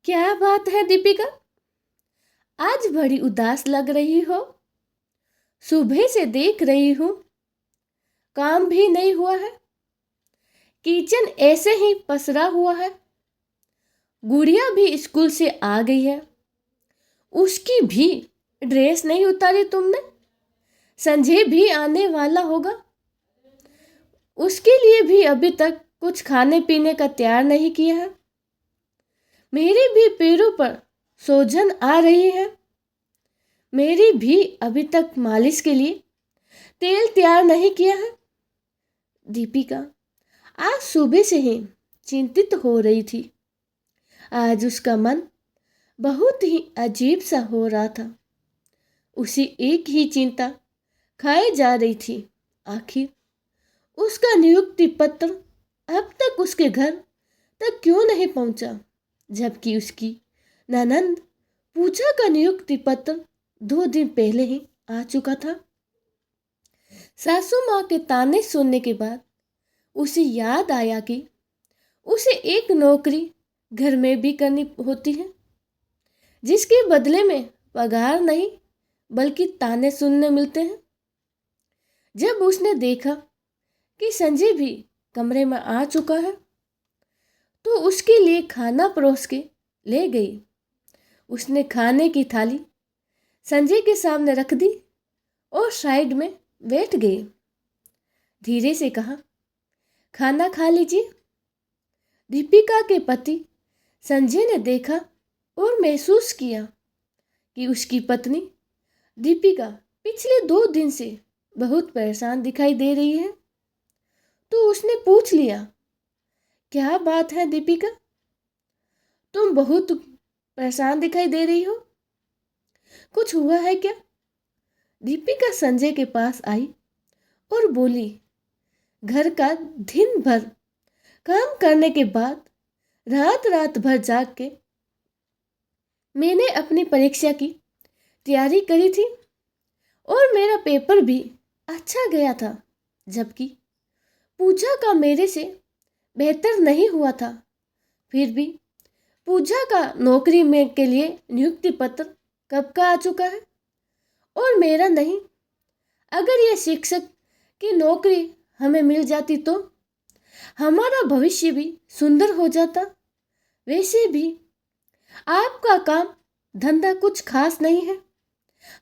क्या बात है दीपिका? आज बड़ी उदास लग रही हो। सुबह से देख रही हूँ, काम भी नहीं हुआ है। किचन ऐसे ही पसरा हुआ है। गुड़िया भी स्कूल से आ गई है। उसकी भी ड्रेस नहीं उतारी तुमने। संजय भी आने वाला होगा। उसके लिए भी अभी तक कुछ खाने पीने का तैयार नहीं किया है। मेरे भी पैरों पर सूजन आ रही है। मेरी भी अभी तक मालिश के लिए तेल तैयार नहीं किया है। दीपिका आज सुबह से ही चिंतित हो रही थी। आज उसका मन बहुत ही अजीब सा हो रहा था। उसी एक ही चिंता खाए जा रही थी। आखिर उसका नियुक्ति पत्र अब तक उसके घर तक क्यों नहीं पहुंचा, जबकि उसकी ननंद पूजा का नियुक्ति पत्र 2 दिन पहले ही आ चुका था। सासू माँ के ताने सुनने के बाद उसे याद आया कि उसे एक नौकरी घर में भी करनी होती है, जिसके बदले में पगार नहीं बल्कि ताने सुनने मिलते हैं। जब उसने देखा कि संजय भी कमरे में आ चुका है, तो उसके लिए खाना परोस के ले गई। उसने खाने की थाली संजय के सामने रख दी और साइड में बैठ गई। धीरे से कहा, खाना खा लीजिए। दीपिका के पति संजय ने देखा और महसूस किया कि उसकी पत्नी दीपिका पिछले 2 दिन से बहुत परेशान दिखाई दे रही है। तो उसने पूछ लिया, क्या बात है दीपिका, तुम बहुत परेशान दिखाई दे रही हो, कुछ हुआ है क्या? दीपिका संजय के पास आई और बोली, घर का दिन भर काम करने के बाद रात रात भर जाग के मैंने अपनी परीक्षा की तैयारी करी थी और मेरा पेपर भी अच्छा गया था, जबकि पूजा का मेरे से बेहतर नहीं हुआ था। फिर भी पूजा का नौकरी में के लिए नियुक्ति पत्र कब का आ चुका है और मेरा नहीं। अगर यह शिक्षक की नौकरी हमें मिल जाती तो हमारा भविष्य भी सुंदर हो जाता। वैसे भी आपका काम धंधा कुछ खास नहीं है,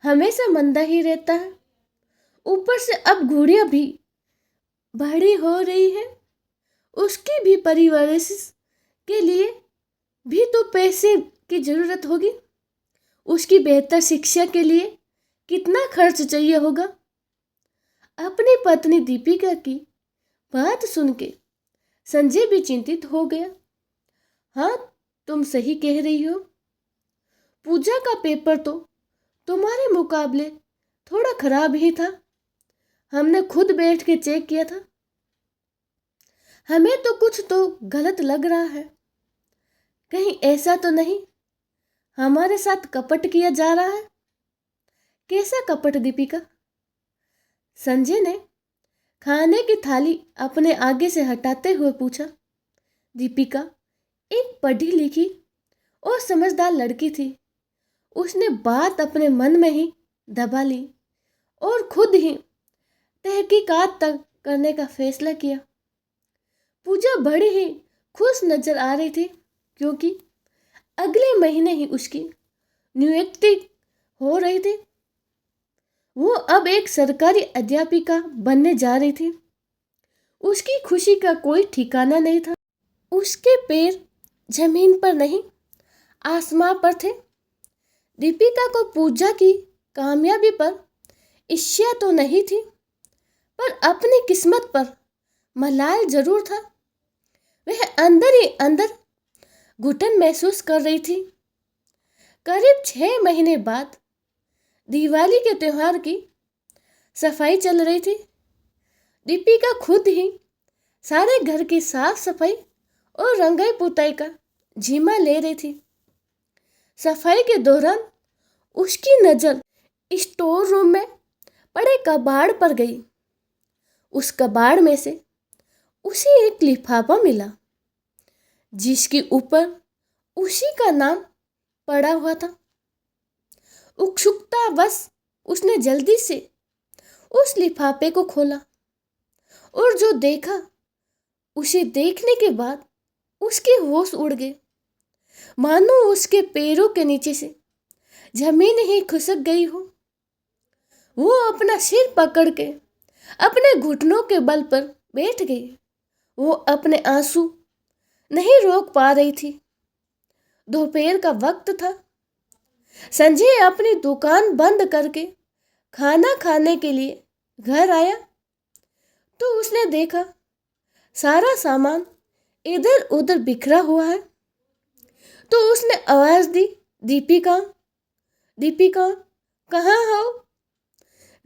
हमेशा मंदा ही रहता है। ऊपर से अब गुड़िया भी बड़ी हो रही है, उसकी भी परिवरिश के लिए भी तो पैसे की जरूरत होगी। उसकी बेहतर शिक्षा के लिए कितना खर्च चाहिए होगा। अपनी पत्नी दीपिका की बात सुन के संजय भी चिंतित हो गया। हाँ, तुम सही कह रही हो। पूजा का पेपर तो तुम्हारे मुकाबले थोड़ा खराब ही था। हमने खुद बैठ के चेक किया था। हमें तो कुछ तो गलत लग रहा है। कहीं ऐसा तो नहीं हमारे साथ कपट किया जा रहा है? कैसा कपट दीपिका? संजय ने खाने की थाली अपने आगे से हटाते हुए पूछा। दीपिका एक पढ़ी लिखी और समझदार लड़की थी। उसने बात अपने मन में ही दबा ली और खुद ही तहकीकात तक करने का फैसला किया। पूजा बड़ी ही खुश नजर आ रही थी, क्योंकि अगले महीने ही उसकी नियुक्ति हो रही थी। वो अब एक सरकारी अध्यापिका बनने जा रही थी। उसकी खुशी का कोई ठिकाना नहीं था। उसके पैर जमीन पर नहीं, आसमां पर थे। दीपिका को पूजा की कामयाबी पर ईर्ष्या तो नहीं थी, पर अपनी किस्मत पर मलाल जरूर था। वह अंदर ही अंदर घुटन महसूस कर रही थी। करीब 6 महीने बाद दिवाली के त्योहार की सफाई चल रही थी। दीपिका खुद ही सारे घर की साफ सफाई और रंगाई पुताई का जिम्मा ले रही थी। सफाई के दौरान उसकी नज़र स्टोर रूम में पड़े कबाड़ पर गई। उस कबाड़ में से उसे एक लिफाफा मिला, जिसके ऊपर उसी का नाम पड़ा हुआ था। उत्सुकता बस उसने जल्दी से उस लिफाफे को खोला और जो देखा, उसे देखने के बाद उसके होश उड़ गए, मानो उसके पैरों के नीचे से जमीन ही खिसक गई हो। वो अपना सिर पकड़ के अपने घुटनों के बल पर बैठ गई। वो अपने आंसू नहीं रोक पा रही थी। दोपहर का वक्त था। संजय अपनी दुकान बंद करके खाना खाने के लिए घर आया तो उसने देखा सारा सामान इधर उधर बिखरा हुआ है। तो उसने आवाज दी, दीपिका, दीपिका, कहाँ हो?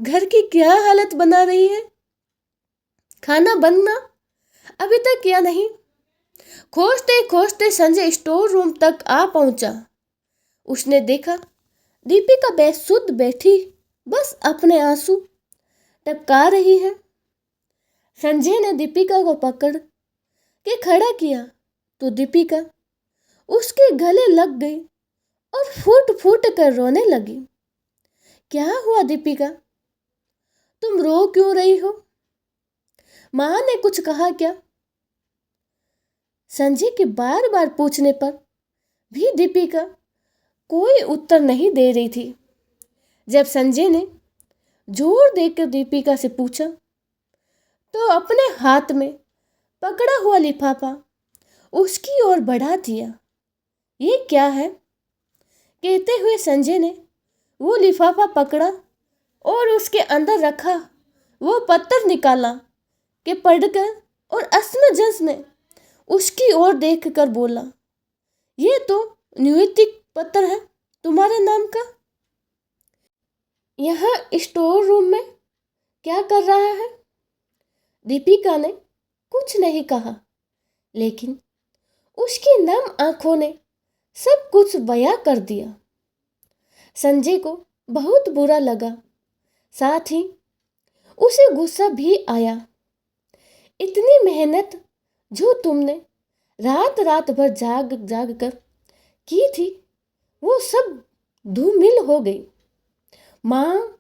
घर की क्या हालत बना रही है? खाना बनना अभी तक किया नहीं? खोजते खोजते संजय स्टोर रूम तक आ पहुंचा। उसने देखा दीपिका बेसुध बैठी बस अपने आंसू टपका रही है। संजय ने दीपिका को पकड़ के खड़ा किया तो दीपिका उसके गले लग गई और फूट फूट कर रोने लगी। क्या हुआ दीपिका, तुम रो क्यों रही हो? मां ने कुछ कहा क्या? संजय के बार बार पूछने पर भी दीपिका कोई उत्तर नहीं दे रही थी। जब संजय ने जोर देकर दीपिका से पूछा तो अपने हाथ में पकड़ा हुआ लिफाफा उसकी ओर बढ़ा दिया। ये क्या है? कहते हुए संजय ने वो लिफाफा पकड़ा और उसके अंदर रखा वो पत्थर निकाला कि पढ़कर और असमंजस में उसकी ओर देखकर बोला, ये तो नियुक्ति पत्र है तुम्हारे नाम का। यहाँ स्टोर रूम में क्या कर रहा है? दीपिका ने कुछ नहीं कहा, लेकिन उसकी नम आंखों ने सब कुछ बयां कर दिया। संजय को बहुत बुरा लगा, साथ ही उसे गुस्सा भी आया। इतनी मेहनत जो तुमने रात रात भर जाग जाग कर की थी वो सब धूमिल हो गई। माँ,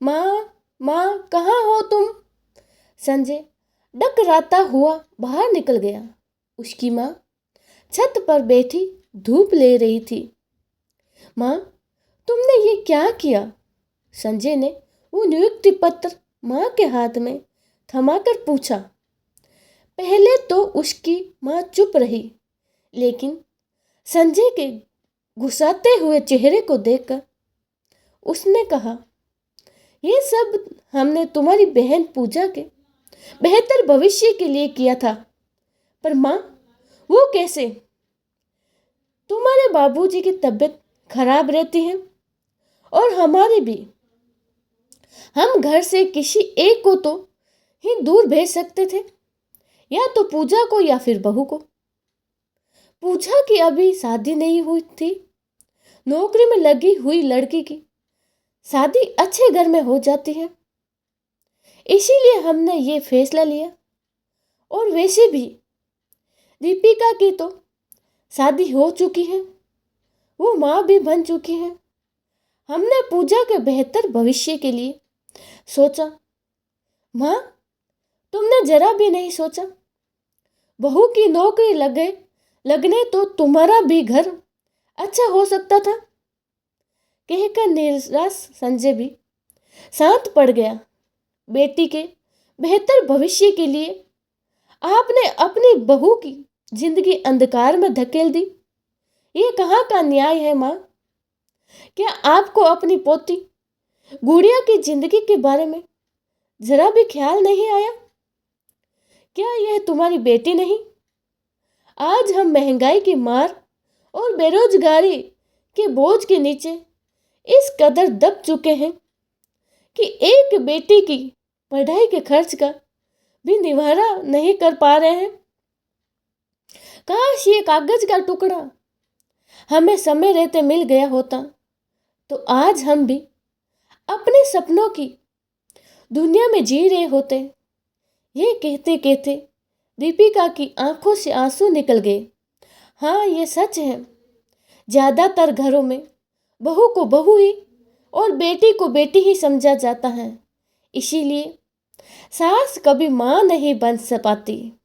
माँ, माँ, कहाँ हो तुम? संजय डकराता हुआ बाहर निकल गया। उसकी माँ छत पर बैठी धूप ले रही थी। माँ, तुमने ये क्या किया? संजय ने वो नियुक्ति पत्र माँ के हाथ में थमाकर पूछा। पहले तो उसकी माँ चुप रही, लेकिन संजय के गुस्साते हुए चेहरे को देखकर उसने कहा, ये सब हमने तुम्हारी बहन पूजा के बेहतर भविष्य के लिए किया था। पर माँ, वो कैसे? तुम्हारे बाबूजी की तबीयत खराब रहती है और हमारी भी। हम घर से किसी एक को तो ही दूर भेज सकते थे, या तो पूजा को या फिर बहू को। पूजा की अभी शादी नहीं हुई थी। नौकरी में लगी हुई लड़की की शादी अच्छे घर में हो जाती है, इसीलिए हमने ये फैसला लिया। और वैसे भी दीपिका की तो शादी हो चुकी है, वो माँ भी बन चुकी है। हमने पूजा के बेहतर भविष्य के लिए सोचा। माँ, तुमने जरा भी नहीं सोचा? बहू की नौकरी लगने तो तुम्हारा भी घर अच्छा हो सकता था। कहकर निराश संजय भी शांत पड़ गया। बेटी के बेहतर भविष्य के लिए आपने अपनी बहू की जिंदगी अंधकार में धकेल दी। ये कहाँ का न्याय है माँ? क्या आपको अपनी पोती गुड़िया की जिंदगी के बारे में जरा भी ख्याल नहीं आया? क्या यह तुम्हारी बेटी नहीं? आज हम महंगाई की मार और बेरोजगारी के बोझ के नीचे इस कदर दब चुके हैं कि एक बेटी की पढ़ाई के खर्च का भी निवारा नहीं कर पा रहे हैं। काश ये कागज का टुकड़ा हमें समय रहते मिल गया होता तो आज हम भी अपने सपनों की दुनिया में जी रहे होते। ये कहते कहते दीपिका की आंखों से आंसू निकल गए। हाँ, ये सच है। ज़्यादातर घरों में बहू को बहू ही और बेटी को बेटी ही समझा जाता है। इसीलिए सास कभी माँ नहीं बन पाती।